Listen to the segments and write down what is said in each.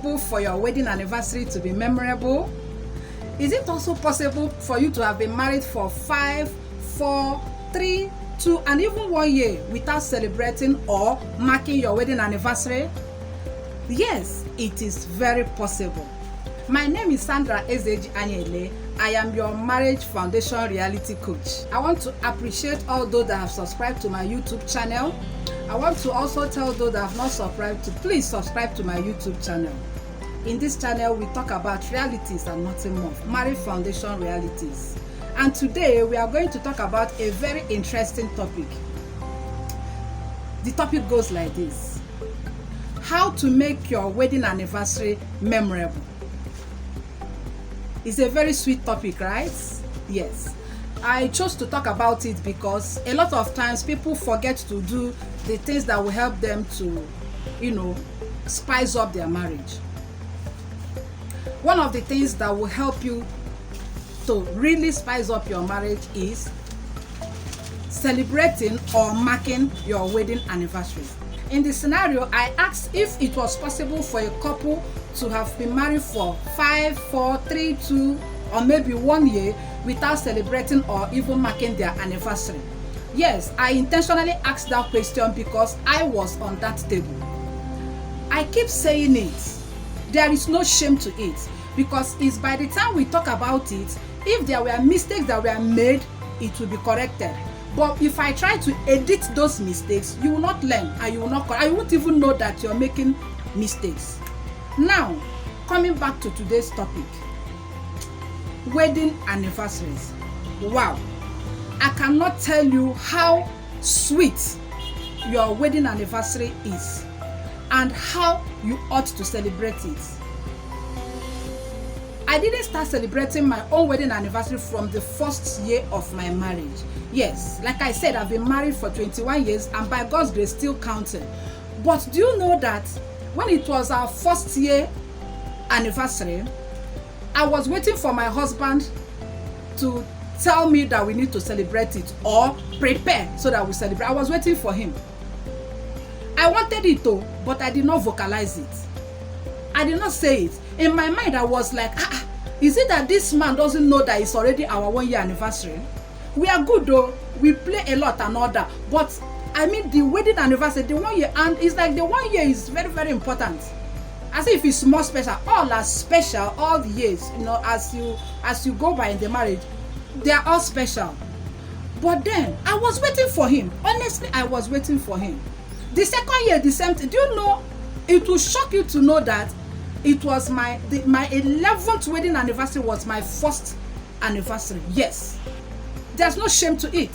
possible for your wedding anniversary to be memorable? Is it also possible for you to have been married for 5, 4, 3, 2, and even 1 year without celebrating or marking your wedding anniversary? Yes, it is very possible. My name is Sandra Ezeji Anyaele. I am your Marriage Foundation Reality Coach. I want to appreciate all those that have subscribed to my YouTube channel. I want to also tell those that have not subscribed to please subscribe to my YouTube channel. In this channel, we talk about realities and nothing more. Marriage Foundation Realities. And today, we are going to talk about a very interesting topic. The topic goes like this: how to make your wedding anniversary memorable. It's a very sweet topic, right? Yes. I chose to talk about it because a lot of times people forget to do the things that will help them to, spice up their marriage. One of the things that will help you to really spice up your marriage is celebrating or marking your wedding anniversary. In the scenario, I asked if it was possible for a couple to have been married for 5, 4, 3, 2, or maybe 1 year without celebrating or even marking their anniversary. Yes, I intentionally asked that question because I was on that table. I keep saying it. There is no shame to it, because it's by the time we talk about it, if there were mistakes that were made, it will be corrected. But if I try to edit those mistakes, you will not learn and you will not correct. I won't even know that you're making mistakes. Now, coming back to today's topic, wedding anniversaries. Wow, I cannot tell you how sweet your wedding anniversary is and how you ought to celebrate it. I didn't start celebrating my own wedding anniversary from the first year of my marriage. Yes, like I said, I've been married for 21 years and by God's grace still counting. But do you know that when it was our first year anniversary, I was waiting for my husband to tell me that we need to celebrate it or prepare so that we celebrate. I was waiting for him. I wanted it though, but I did not vocalize it. I did not say it. In my mind, I was like, is it that this man doesn't know that it's already our 1 year anniversary? We are good though. We play a lot and all that. But I mean the wedding anniversary, the 1 year, and it's like the 1 year is very, very important. As if it's more special. All are special, all the years, as you go by in the marriage, they are all special. But then I was waiting for him. Honestly, I was waiting for him. The second year, the same thing. Do you know? It will shock you to know that it was my 11th wedding anniversary was my first anniversary. Yes. There's no shame to it.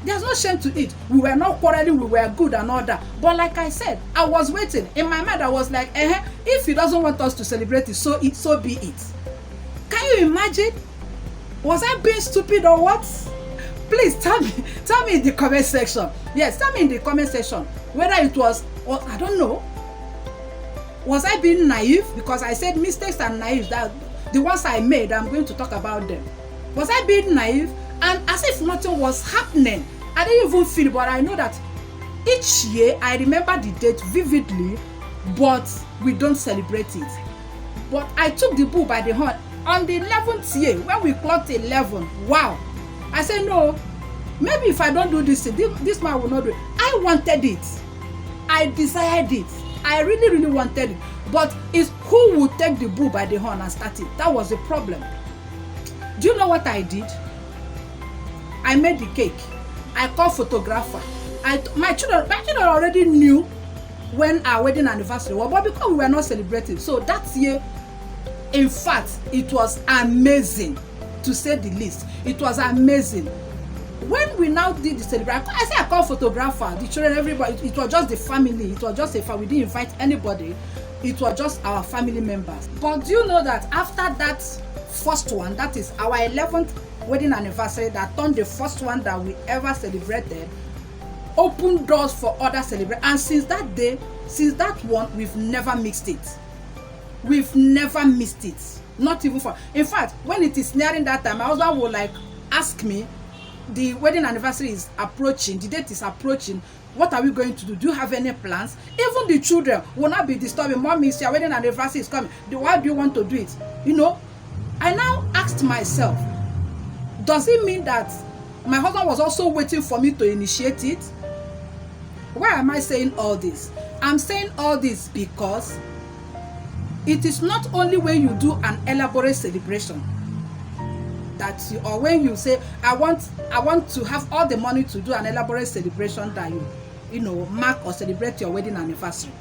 There's no shame to it. We were not quarreling, we were good and all that. But like I said, I was waiting. In my mind, I was like, if he doesn't want us to celebrate it, so be it. Can you imagine? Was I being stupid or what? Please tell me in the comment section. Yes, tell me in the comment section whether it was, or I don't know. Was I being naive? Because I said mistakes and naive, that the ones I made, I'm going to talk about them. Was I being naive? And as if nothing was happening. I didn't even feel, but I know that each year, I remember the date vividly, but we don't celebrate it. But I took the bull by the horn on the 11th year, when we clocked 11. Wow. I said, no, maybe if I don't do this, this man will not do it. I wanted it. I desired it. I really, really wanted it. But it's who would take the bull by the horn and start it. That was the problem. Do you know what I did? I made the cake. I called photographer. My children already knew when our wedding anniversary was, but because we were not celebrating. So that year, in fact, it was amazing, to say the least. It was amazing. When we now did the celebration, I said I called photographer, the children, everybody. It was just the family. It was just a family. We didn't invite anybody. It was just our family members. But do you know that after that first one, that is our 11th wedding anniversary, that turned the first one that we ever celebrated, opened doors for other celebrations. And since that day, since that one, we've never missed it. We've never missed it. Not even for. In fact, when it is nearing that time, my husband will like ask me, the wedding anniversary is approaching, the date is approaching, what are we going to do? Do you have any plans? Even the children will not be disturbing. Mommy, your wedding anniversary is coming. Why do you want to do it? You know, I now asked myself, does it mean that my husband was also waiting for me to initiate it? Why am I saying all this? I'm saying all this because it is not only when you do an elaborate celebration that you, or when you say, I want to have all the money to do an elaborate celebration, that you know, mark or celebrate your wedding anniversary.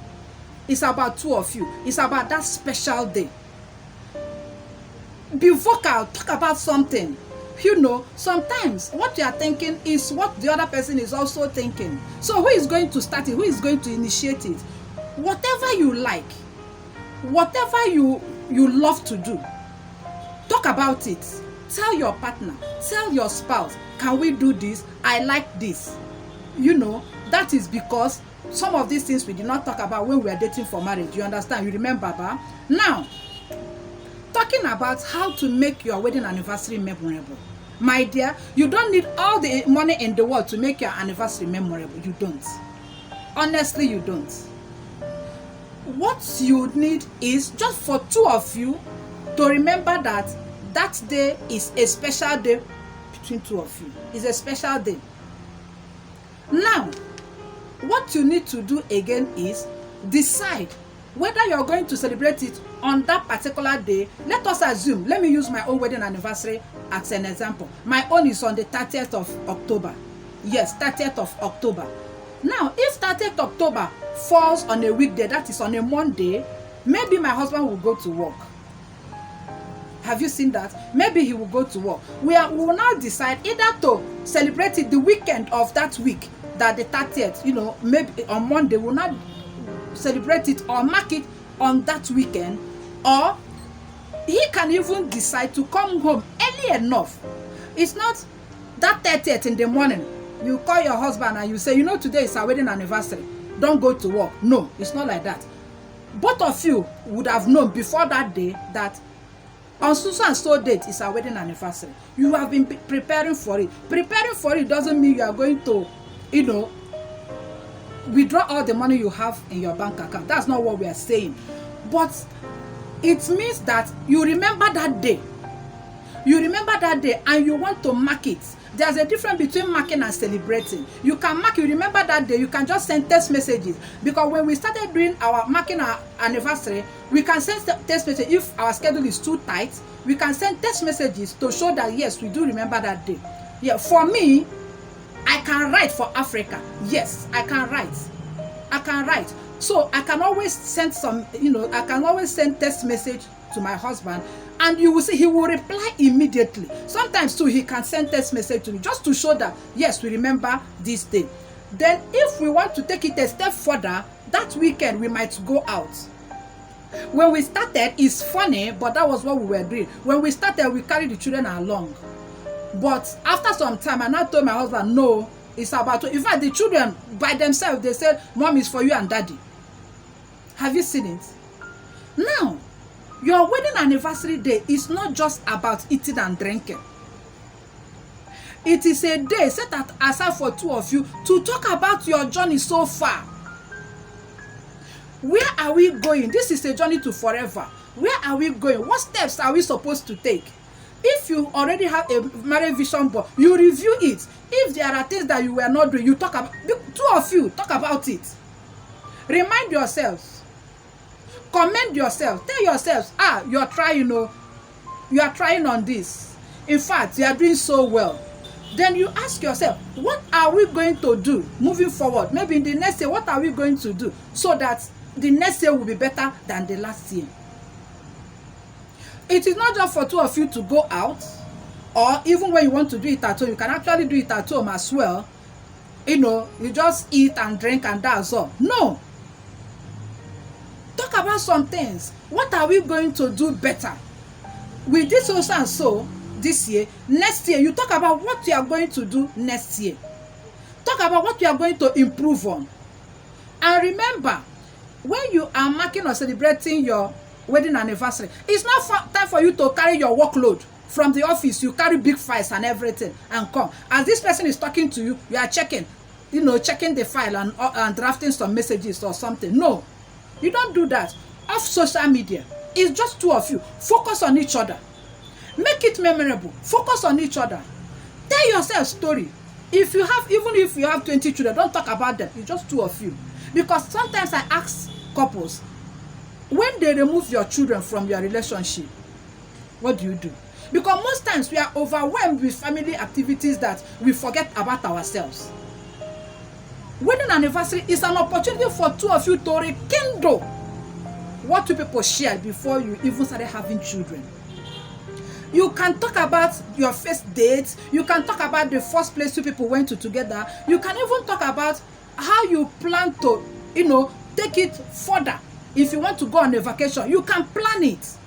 It's about two of you. It's about that special day. Be vocal, talk about something. You know, sometimes what you are thinking is what the other person is also thinking. So who is going to start it? Who is going to initiate it? Whatever you like, whatever you love to do, talk about it. Tell your partner, tell your spouse, can we do this? I like this. You know, that is because some of these things we did not talk about when we were dating for marriage. You understand? You remember, ba? Now, talking about how to make your wedding anniversary memorable. My dear, you don't need all the money in the world to make your anniversary memorable. You don't. Honestly, you don't. What you need is just for two of you to remember that that day is a special day between two of you. It's a special day. Now, what you need to do again is decide whether you're going to celebrate it on that particular day. Let us assume, let me use my own wedding anniversary as an example. My own is on the 30th of October. Yes, 30th of October. Now, if 30th October falls on a weekday, that is on a Monday, maybe my husband will go to work. Have you seen that? Maybe he will go to work. We will now decide either to celebrate it the weekend of that week, that the 30th, you know, maybe on Monday, we'll not celebrate it or mark it on that weekend, or he can even decide to come home early enough. It's not that 30th in the morning, you call your husband and you say, you know, today is our wedding anniversary, don't go to work. No, it's not like that. Both of you would have known before that day that on so and so date is our wedding anniversary. You have been preparing for it. Preparing for it doesn't mean you are going to, you know, withdraw all the money you have in your bank account. That's not what we are saying. But it means that you remember that day. You remember that day and you want to mark it. There's a difference between marking and celebrating. You can mark, you remember that day, you can just send text messages. Because when we started doing our marking our anniversary, we can send text messages. If our schedule is too tight, we can send text messages to show that yes, we do remember that day. Yeah, for me, I can write for Africa. Yes, I can write. I can write. So I can always send some, you know, I can always send text message to my husband, and you will see he will reply immediately. Sometimes too, he can send text message to me just to show that yes, we remember this day. Then if we want to take it a step further, that weekend we might go out. When we started, it's funny, but that was what we were doing. When we started, we carried the children along. But after some time, I now told my husband, no, it's about to. In fact, the children by themselves, they said, Mom, is for you and Daddy. Have you seen it? Now, your wedding anniversary day is not just about eating and drinking. It is a day set aside for two of you to talk about your journey so far. Where are we going? This is a journey to forever. Where are we going? What steps are we supposed to take? If you already have a marriage vision board, you review it. If there are things that you were not doing, you talk about, two of you talk about it. Remind yourselves. Commend yourself. Tell yourselves, you are trying, you are trying on this. In fact, you are doing so well. Then you ask yourself, what are we going to do moving forward? Maybe in the next year, what are we going to do so that the next year will be better than the last year? It is not just for two of you to go out, or even when you want to do it at home, you can actually do it at home as well. You know, you just eat and drink and that's all. No. Talk about some things. What are we going to do better? We did so and so this year. Next year, you talk about what you are going to do next year. Talk about what you are going to improve on. And remember, when you are marking or celebrating your wedding anniversary, it's not time for you to carry your workload from the office, you carry big files and everything and come. As this person is talking to you, you are checking, checking the file and drafting some messages or something. No, you don't do that. Off social media. It's just two of you. Focus on each other. Make it memorable. Focus on each other. Tell yourself story. Even if you have 20 children, don't talk about them. It's just two of you. Because sometimes I ask couples, when they remove your children from your relationship, what do you do? Because most times we are overwhelmed with family activities that we forget about ourselves. Wedding anniversary is an opportunity for two of you to rekindle what two people shared before you even started having children. You can talk about your first dates. You can talk about the first place two people went to together. You can even talk about how you plan to, take it further. If you want to go on a vacation, you can plan it.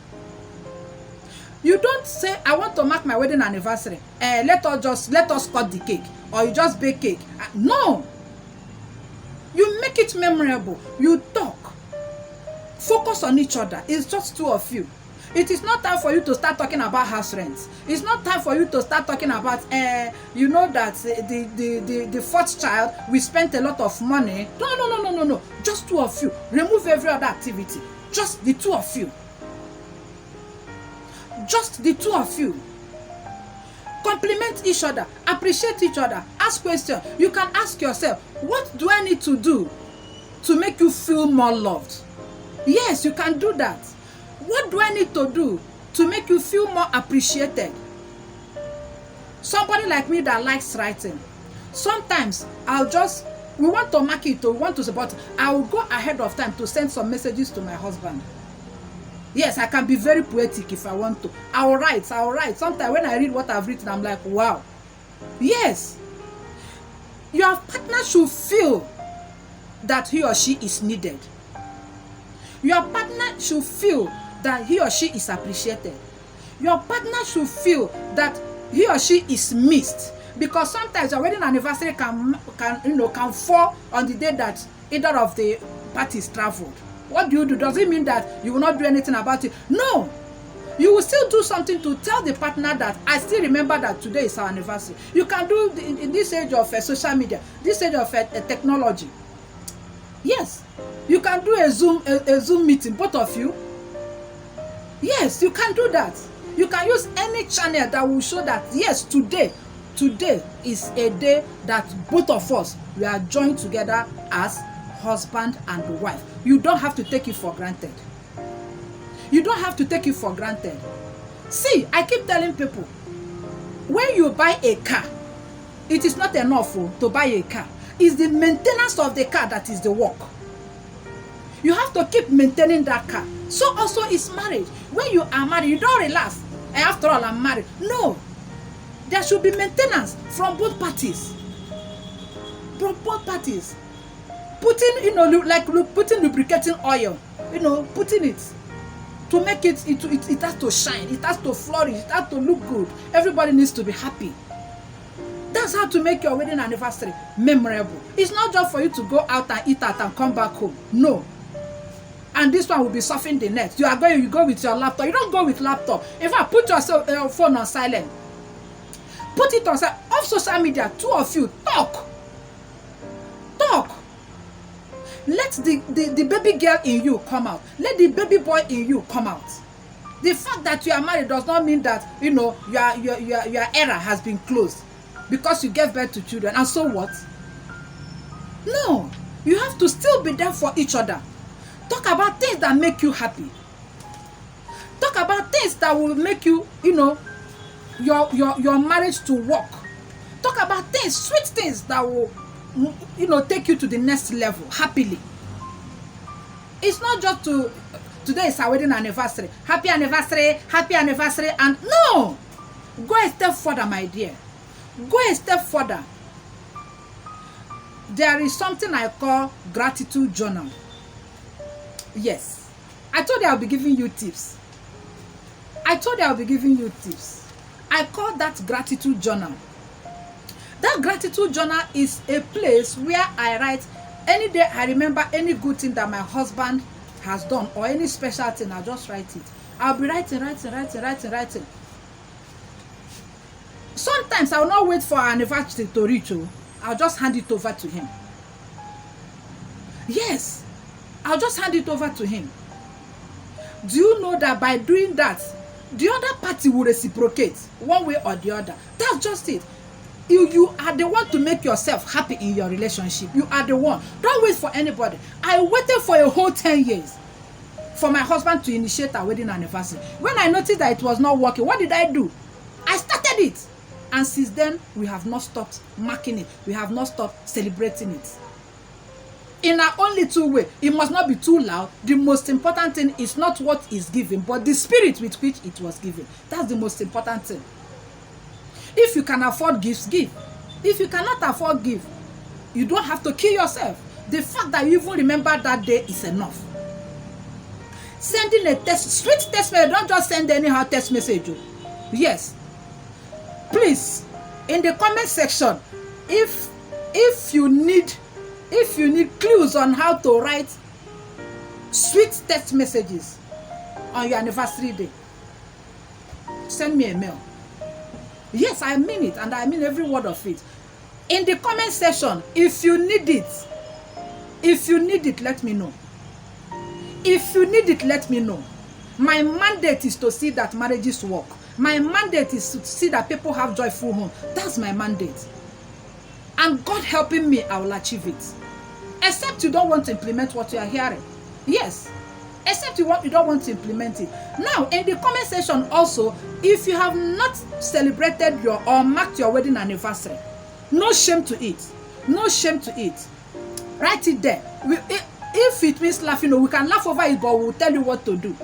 You don't say, I want to mark my wedding anniversary. Let us cut the cake. Or you just bake cake. No. You make it memorable. You talk. Focus on each other. It's just two of you. It is not time for you to start talking about house rents. It's not time for you to start talking about, that the fourth child, we spent a lot of money. No. Just two of you. Remove every other activity. Just the two of you. Just the two of you. Compliment each other. Appreciate each other. Ask questions. You can ask yourself, what do I need to do to make you feel more loved? Yes, you can do that. What do I need to do to make you feel more appreciated? Somebody like me that likes writing. Sometimes we want to mark it, or we want to support. I will go ahead of time to send some messages to my husband. Yes, I can be very poetic if I want to. I'll write. Sometimes when I read what I've written, I'm like, wow. Yes. Your partner should feel that he or she is needed. Your partner should feel that he or she is appreciated. Your partner should feel that he or she is missed. Because sometimes your wedding anniversary can fall on the day that either of the parties traveled. What do? Does it mean that you will not do anything about it? No. You will still do something to tell the partner that I still remember that today is our anniversary. You can do in this age of social media, this age of technology. Yes. You can do a Zoom meeting, both of you. Yes, you can do that. You can use any channel that will show that, yes, today is a day that both of us, we are joined together as husband and wife. You don't have to take it for granted. You don't have to take it for granted. See, I keep telling people, when you buy a car, it is not enough to buy a car. It's the maintenance of the car that is the work. You have to keep maintaining that car. So also is marriage. When you are married, you don't relax. And after all, I'm married. No. There should be maintenance from both parties. From both parties. Putting, putting lubricating oil. Putting it. To make it has to shine. It has to flourish. It has to look good. Everybody needs to be happy. That's how to make your wedding anniversary memorable. It's not just for you to go out and eat out and come back home. No. And this one will be surfing the net. You go with your laptop. You don't go with laptop. In fact, put your phone on silent. Put it on silent. Off social media, two of you, talk. Let the baby girl in you come out. Let the baby boy in you come out. The fact that you are married does not mean that, your era has been closed because you gave birth to children. And so what? No. You have to still be there for each other. Talk about things that make you happy. Talk about things that will make you, your marriage to work. Talk about things, sweet things that will, take you to the next level happily. It's not just today is our wedding anniversary. Happy anniversary, and no! Go a step further, my dear. Go a step further. There is something I call gratitude journal. Yes. I told you I'll be giving you tips. I call that gratitude journal. That gratitude journal is a place where I write any day I remember any good thing that my husband has done or any special thing, I'll just write it. I'll be writing. Sometimes I will not wait for our anniversary to reach. I'll just hand it over to him. Yes, I'll just hand it over to him. Do you know that by doing that, the other party will reciprocate one way or the other? That's just it. You are the one to make yourself happy in your relationship. You are the one. Don't wait for anybody. I waited for a whole 10 years for my husband to initiate our wedding anniversary. When I noticed that it was not working, what did I do? I started it. And since then, we have not stopped marking it. We have not stopped celebrating it. In our only two ways, it must not be too loud. The most important thing is not what is given, but the spirit with which it was given. That's the most important thing. If you can afford gifts, give. If you cannot afford gift, you don't have to kill yourself. The fact that you even remember that day is enough. Sending a sweet text message, don't just send anyhow text message. Yes. Please, in the comment section, if you need clues on how to write sweet text messages on your anniversary day, send me a mail. Yes, I mean it, and I mean every word of it. In the comment section, if you need it, let me know. If you need it, let me know. My mandate is to see that marriages work. My mandate is to see that people have joyful home. That's my mandate. And God helping me, I will achieve it. Except you don't want to implement what you are hearing. Yes. Except you don't want to implement it. Now, in the comment section also, if you have not celebrated or marked your wedding anniversary, no shame to it. No shame to it. Write it there. If it means laughing, we can laugh over it, but we'll tell you what to do.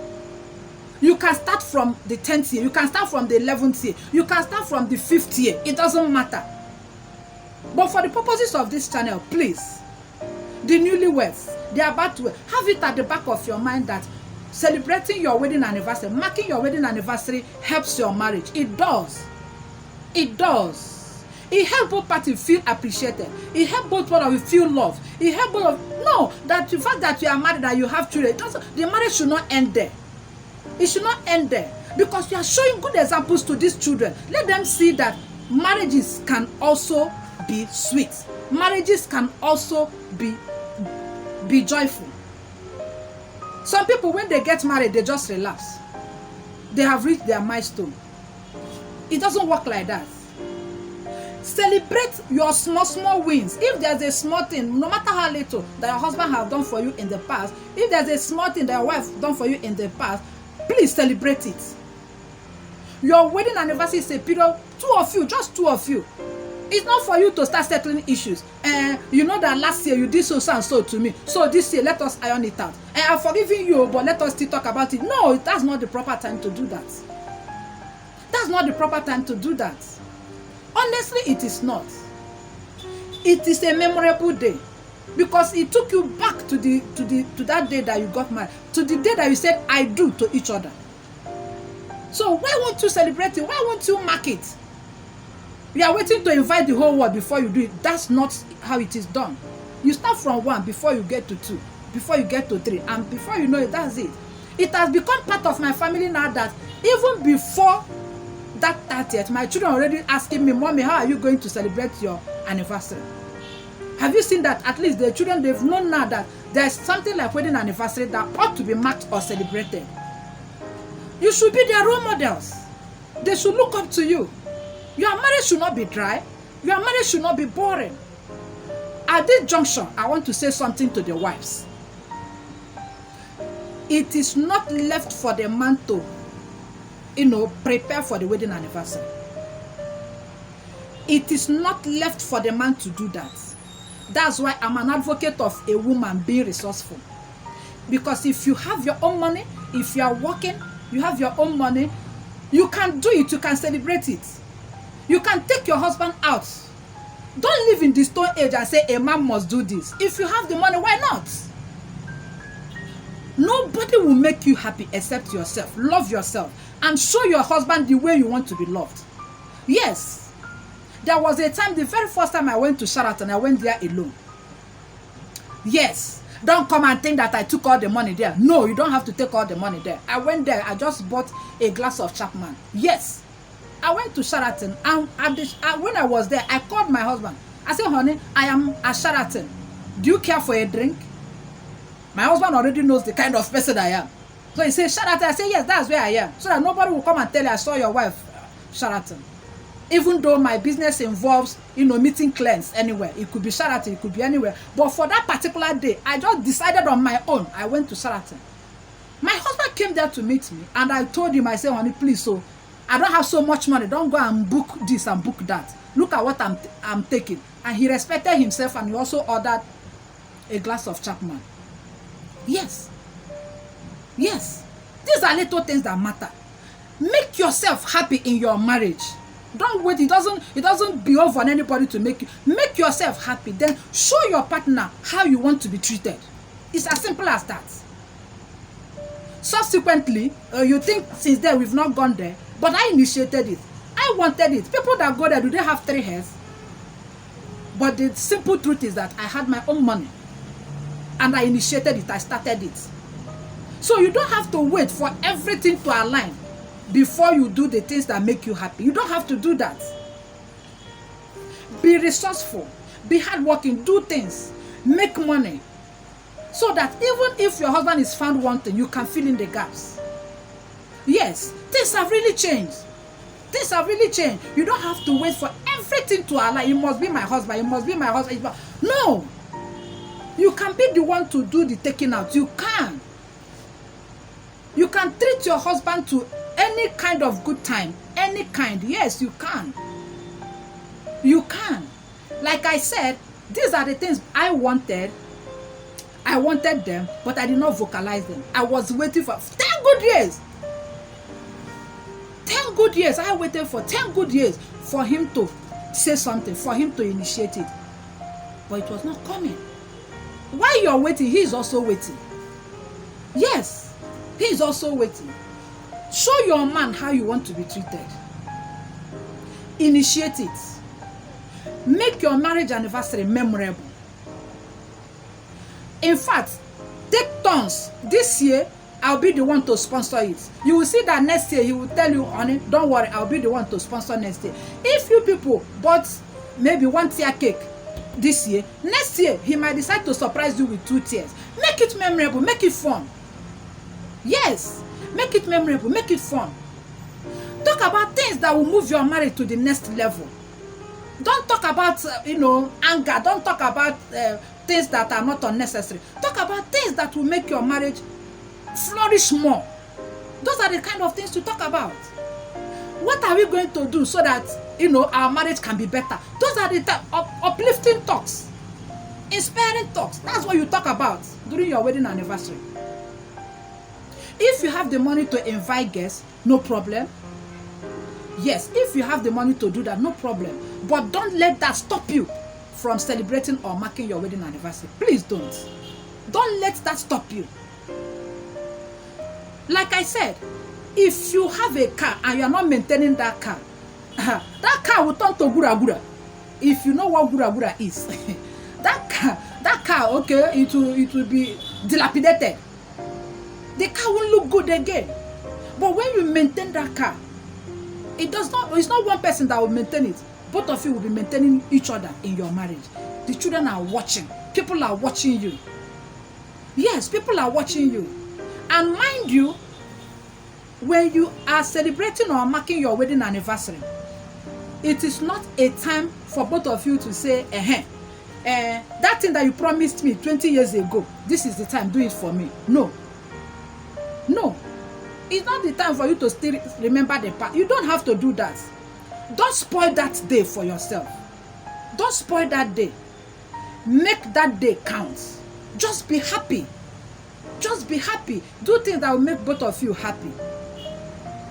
You can start from the 10th year. You can start from the 11th year. You can start from the 5th year. It doesn't matter. But for the purposes of this channel, please, the newlyweds, they are about to have it at the back of your mind that celebrating your wedding anniversary, marking your wedding anniversary helps your marriage. It does. It does. It helps both parties feel appreciated. It helps both of you feel loved. It helps both of know that the fact that you are married, that you have children, the marriage should not end there. It should not end there, because you are showing good examples to these children. Let them see that marriages can also be sweet. Marriages can also be joyful. Some people, when they get married, they just relax. They have reached their milestone. It doesn't work like that. Celebrate your small wins. If there's a small thing, no matter how little, that your husband has done for you in the past, if there's a small thing that your wife has done for you in the past, please celebrate it. Your wedding anniversary is a period, two of you, just two of you. It's not for you to start settling issues. You know that last year you did so and so to me, so this year let us iron it out. I'm forgiving you, but let us still talk about it. No, that's not the proper time to do that. That's not the proper time to do that. Honestly, it is not. It is a memorable day, because it took you back to that day that you got married, to the day that you said I do to each other. So why won't you celebrate it? Why won't you mark it? You are waiting to invite the whole world before you do it. That's not how it is done. You start from 1 before you get to 2, before you get to 3, and before you know it, that's it. It has become part of my family now that even before that 30th, my children are already asking me, Mommy, how are you going to celebrate your anniversary? Have you seen that? At least the children, they've known now that there's something like wedding anniversary that ought to be marked or celebrated. You should be their role models. They should look up to you. Your marriage should not be dry. Your marriage should not be boring. At this juncture, I want to say something to the wives. It is not left for the man to, prepare for the wedding anniversary. It is not left for the man to do that. That's why I'm an advocate of a woman being resourceful. Because if you have your own money, if you are working, you have your own money, you can do it, you can celebrate it. You can take your husband out. Don't live in the stone age and say a man must do this. If you have the money, why not? Nobody will make you happy except yourself. Love yourself and show your husband the way you want to be loved. Yes. There was a time, the very first time I went to Sheraton, I went there alone. Yes. Don't come and think that I took all the money there. No, you don't have to take all the money there. I went there, I just bought a glass of Chapman. Yes. I went to Sheraton, and when I was there, I called my husband. I said, honey, I am at Sheraton. Do you care for a drink? My husband already knows the kind of person I am. So he said, Sheraton. I said, yes, that's where I am. So that nobody will come and tell you, I saw your wife, Sheraton. Even though my business involves, meeting clients anywhere. It could be Sheraton, it could be anywhere. But for that particular day, I just decided on my own. I went to Sheraton. My husband came there to meet me, and I told him, I said, honey, please, so I don't have so much money. Don't go and book this and book that. Look at what I'm taking. And he respected himself, and he also ordered a glass of Chapman. Yes. Yes. These are little things that matter. Make yourself happy in your marriage. Don't wait. It doesn't behove on anybody to make you. Make yourself happy. Then show your partner how you want to be treated. It's as simple as that. Subsequently, you think since then we've not gone there, but I initiated it. I wanted it. People that go there, do they have 3 hairs? But the simple truth is that I had my own money, and I initiated it. I started it. So you don't have to wait for everything to align before you do the things that make you happy. You don't have to do that. Be resourceful, be hardworking, do things, make money, so that even if your husband is found wanting, you can fill in the gaps. Yes, things have really changed. Things have really changed. You don't have to wait for everything to align. It must be my husband. It must be my husband. No. You can be the one to do the taking out. You can. You can treat your husband to any kind of good time. Any kind. Yes, you can. You can. Like I said, these are the things I wanted. I wanted them, but I did not vocalize them. I was waiting for 10 good years. 10 good years. I waited for 10 good years for him to say something, for him to initiate it. But it was not coming. While you're waiting, he is also waiting. Yes, he is also waiting. Show your man how you want to be treated. Initiate it. Make your marriage anniversary memorable. In fact, take turns. This year, I'll be the one to sponsor it. You will see that next year, he will tell you, honey, don't worry, I'll be the one to sponsor next year. If you people bought maybe 1 tier cake this year, next year, he might decide to surprise you with 2 tiers. Make it memorable, make it fun. Yes, make it memorable, make it fun. Talk about things that will move your marriage to the next level. Don't talk about, anger. Don't talk about things that are not unnecessary. Talk about things that will make your marriage flourish more. Those are the kind of things to talk about. What are we going to do so that our marriage can be better? Those are the uplifting talks, inspiring talks. That's what you talk about during your wedding anniversary. If you have the money to invite guests, no problem. Yes, if you have the money to do that, no problem. But don't let that stop you from celebrating or marking your wedding anniversary. Please don't. Don't let that stop you. Like I said, if you have a car and you are not maintaining that car will turn to gura gura. If you know what gura gura is, that car, okay, it will be dilapidated. The car won't look good again. But when you maintain that car, it's not one person that will maintain it. Both of you will be maintaining each other in your marriage. The children are watching. People are watching you. Yes, people are watching you. And mind you, when you are celebrating or marking your wedding anniversary, it is not a time for both of you to say, that thing that you promised me 20 years ago, this is the time, do it for me. No. No. It's not the time for you to still remember the past. You don't have to do that. Don't spoil that day for yourself. Don't spoil that day. Make that day count. Just be happy. Just be happy. Do things that will make both of you happy.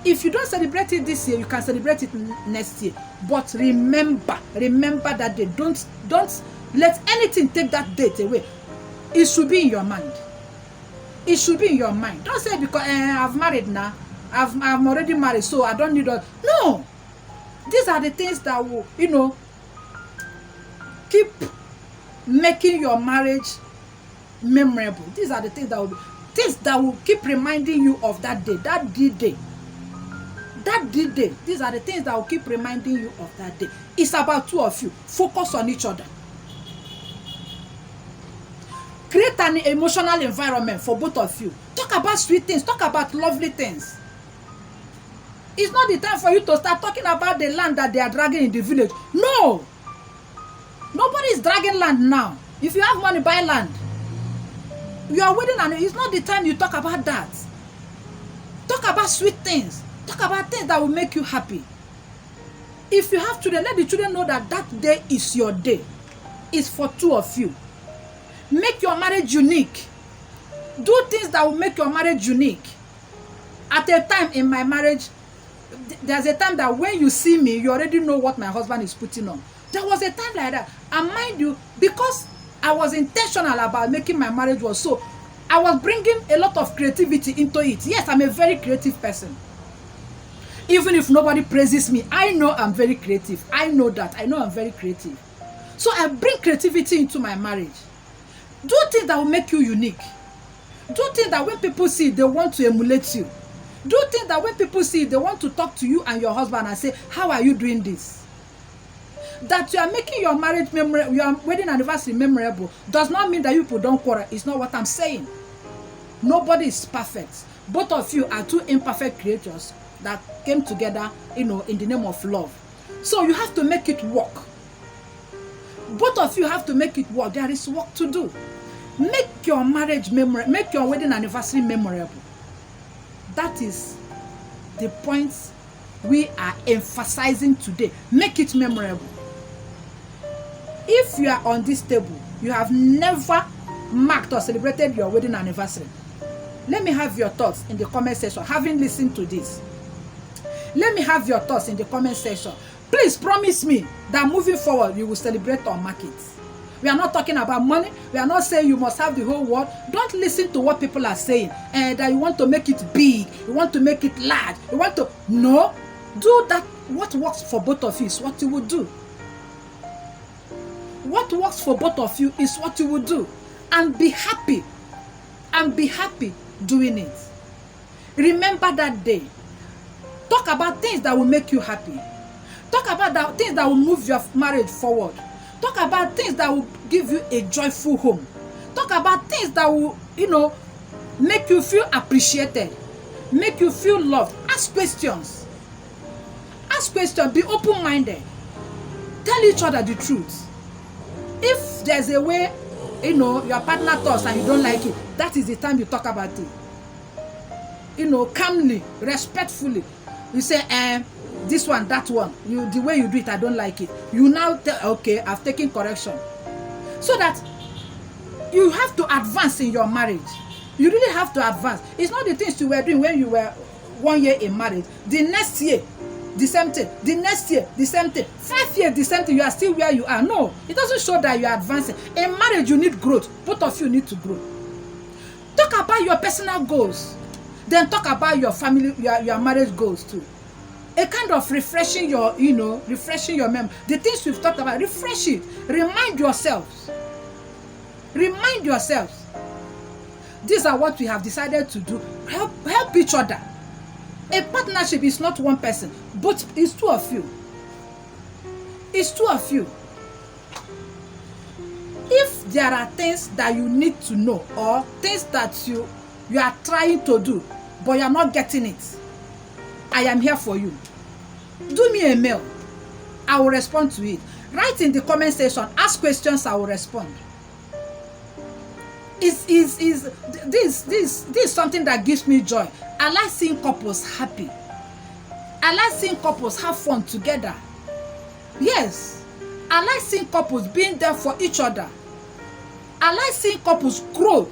If you don't celebrate it this year, you can celebrate it next year. But remember that day. Don't let anything take that date away. It should be in your mind. It should be in your mind. Don't say because I've married now. I'm already married, so I don't need all. No. These are the things that will, keep making your marriage memorable. These are the things that will keep reminding you of that day. That the day. These are the things that will keep reminding you of that day. It's about two of you. Focus on each other. Create an emotional environment for both of you. Talk about sweet things. Talk about lovely things. It's not the time for you to start talking about the land that they are dragging in the village. No. Nobody is dragging land now. If you have money, buy land. You are waiting, and it's not the time you talk about that. Talk about sweet things. Talk about things that will make you happy. If you have children, let the children know that that day is your day. It's for two of you. Make your marriage unique. Do things that will make your marriage unique. At a time in my marriage, there's a time that when you see me, you already know what my husband is putting on. There was a time like that. And mind you, because I was intentional about making my marriage work, so I was bringing a lot of creativity into it. Yes, I'm a very creative person. Even if nobody praises me, I know I'm very creative. I know that. I know I'm very creative. So I bring creativity into my marriage. Do things that will make you unique. Do things that when people see, they want to emulate you. Do things that when people see, they want to talk to you and your husband and say, how are you doing this? That you are making your marriage memorable, your wedding anniversary memorable, does not mean that you people don't quarrel. It's not what I'm saying. Nobody is perfect. Both of you are two imperfect creatures that came together, in the name of love. So you have to make it work. Both of you have to make it work. There is work to do. Make your marriage memorable. Make your wedding anniversary memorable. That is the point we are emphasizing today. Make it memorable. If you are on this table, you have never marked or celebrated your wedding anniversary. Let me have your thoughts in the comment section. Having listened to this, let me have your thoughts in the comment section. Please promise me that moving forward, you will celebrate or mark it. We are not talking about money. We are not saying you must have the whole world. Don't listen to what people are saying. That you want to make it big. You want to make it large. You want to... No. Do that. What works for both of you is what you will do. What works for both of you is what you will do. And be happy. And be happy doing it. Remember that day. Talk about things that will make you happy. Talk about things that will move your marriage forward. Talk about things that will give you a joyful home. Talk about things that will, make you feel appreciated. Make you feel loved. Ask questions. Ask questions. Be open-minded. Tell each other the truth. If there's a way, your partner talks and you don't like it, that is the time you talk about it. Calmly, respectfully. You say, this one, that one, the way you do it, I don't like it. You now tell, okay, I've taken correction. So that you have to advance in your marriage. You really have to advance. It's not the things you were doing when you were 1 year in marriage. The next year, the same thing. The next year, the same thing. 5 years, the same thing. You are still where you are. No, it doesn't show that you are advancing. In marriage, you need growth. Both of you need to grow. Talk about your personal goals. Then talk about your family, your marriage goals too. A kind of refreshing your memory. The things we've talked about, refresh it. Remind yourselves. Remind yourselves. These are what we have decided to do. Help each other. A partnership is not one person, but it's two of you. It's two of you. If there are things that you need to know or things that you are trying to do, but you are not getting it, I am here for you. Do me a mail. I will respond to it. Write in the comment section. Ask questions. I will respond. This is something that gives me joy. I like seeing couples happy. I like seeing couples have fun together. Yes. I like seeing couples being there for each other. I like seeing couples grow.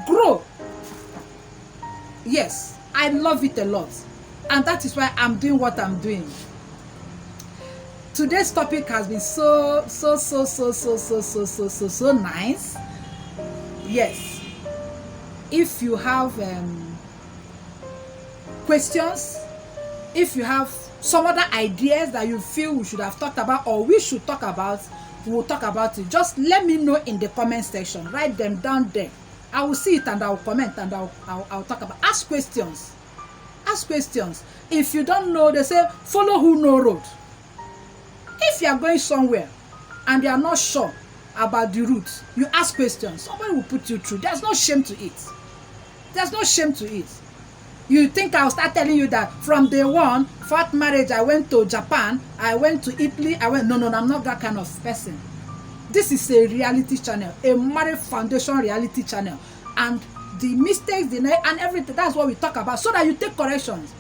Grow. Yes. I love it a lot. And that is why I'm doing what I'm doing. Today's topic has been so nice. Yes. If you have questions, if you have some other ideas that you feel we should have talked about or we should talk about, we'll talk about it. Just let me know in the comment section. Write them down there. I will see it and I will comment and I'll talk about. Ask questions. ask questions. If you don't know, they say follow who know road. If you are going somewhere and you are not sure about the route, you ask questions. Somebody will put you through. There's no shame to it. There's no shame to it. You think I'll start telling you that from day one, fourth marriage, I went to Japan, I went to Italy, no, I'm not that kind of person. This is a reality channel, a marriage foundation reality channel. And the mistakes, and everything, that's what we talk about, so that you take corrections.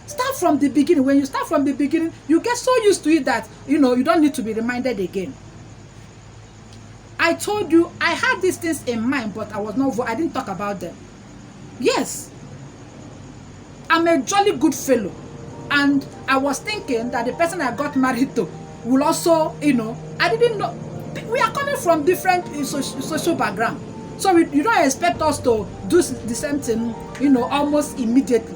Start from the beginning. When you start from the beginning, you get so used to it that, you don't need to be reminded again. I told you, I had these things in mind, but I didn't talk about them. Yes. I'm a jolly good fellow, and I was thinking that the person I got married to will also, I didn't know. We are coming from different social background, so you don't expect us to do the same thing, almost immediately.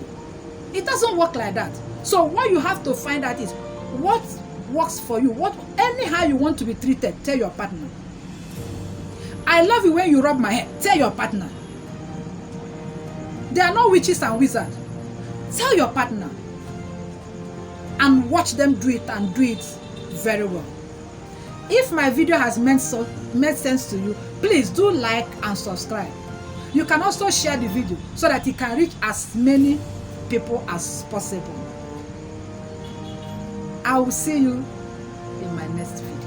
It doesn't work like that. So what you have to find out is what works for you. Anyhow you want to be treated, tell your partner. I love you when you rub my head, tell your partner. There are no witches and wizards. Tell your partner and watch them do it, and do it very well. If my video has made sense to you, please do like and subscribe. You can also share the video so that it can reach as many people as possible. I will see you in my next video.